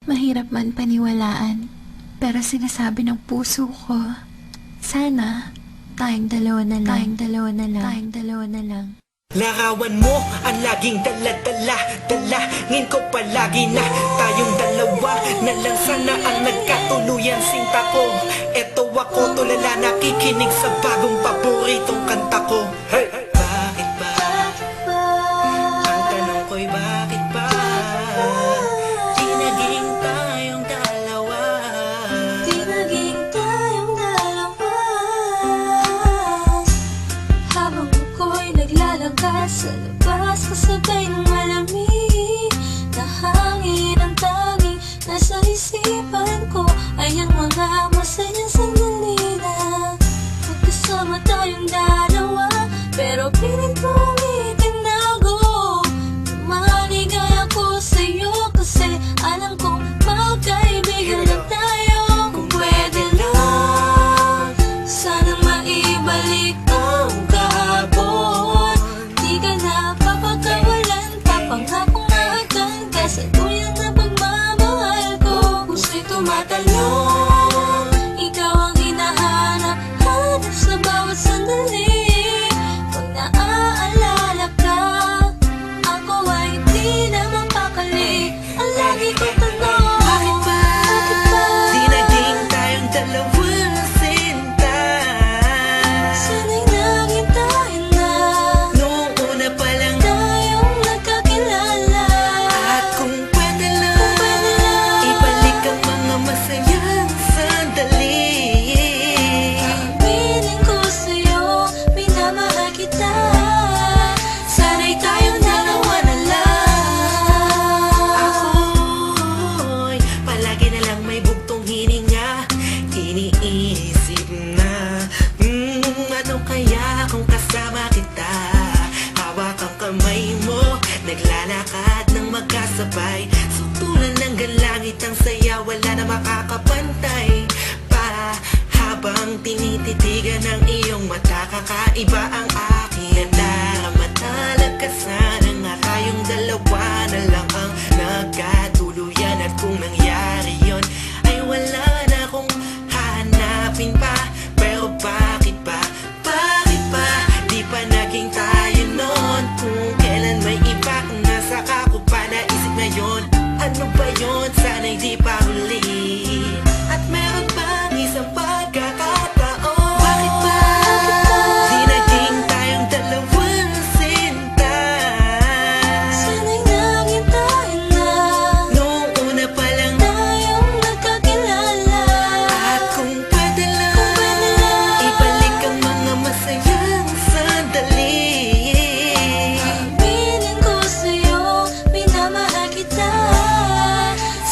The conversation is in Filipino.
Mahirap man paniwalaan, pero sinasabi ng puso ko, sana tayong dalawa na lang, tayong dalawa na lang. Larawan mo ang laging dala-dala, dalangin ko palagi na tayong dalawa na lang sana ang nagkatuluyan sinta ko. Eto ako tulala nakikinig sa bagong paboritong kanta ko. Hey! Bakit ba? Ang tanong ko'y bakit ba? Di naging tayong dalawa. Di naging tayong dalawa. Habang ako'y naglalangkas sa labas, kasabay ng malamig na hangin, ang tanging nasa isipan ko ay ang mga masayang sandali na magkasama tayong dalawa. Pero pilit kong itinago, maligay ako sa'yo kasi alam kong magkaibigan na tayo. Kung pwede lang, sana maibalik ang kahapon. Di ka na papagkawalan, papangakong maagdan ka sa tuyang na pagmamahal ko. Puso'y tumatalon, ikaw ang hinahanap, hanap sa bawat sandali. Pag naaalala ka, ako ay di na mapakali. Ang lagi ko tanong, Bakit ba? Di naging tayong dalawa sinta. sana'y naging tayo na Noong una pa lang tayong nagkakilala. at kung pwede lang, ibalik ang mga masayang sandali. Aminin ko sa'yo, minamahal kita. Sana'y tayong dalawa na lang. Ako'y palagi na lang may bugtong hininga, iniisip na ano kaya kung kasama kita. Hawak ang kamay mo, naglalakad ng magkasabay, sutulan ng galangit ang saya, wala na makakapantay pa. Habang tinititigan ng iyong mata, kakaiba ang aking ganda. Matalagkasan nga tayong dalawa na lang ang nagkatuluyan. At kung nangyari yon, ay wala na akong hahanapin pa. Pero bakit ba? Bakit ba? Di pa naging tayo noon. Kung kailan may iba, kung nasa ka ko pa naisip ngayon. Ano ba yon? Sana'y di pa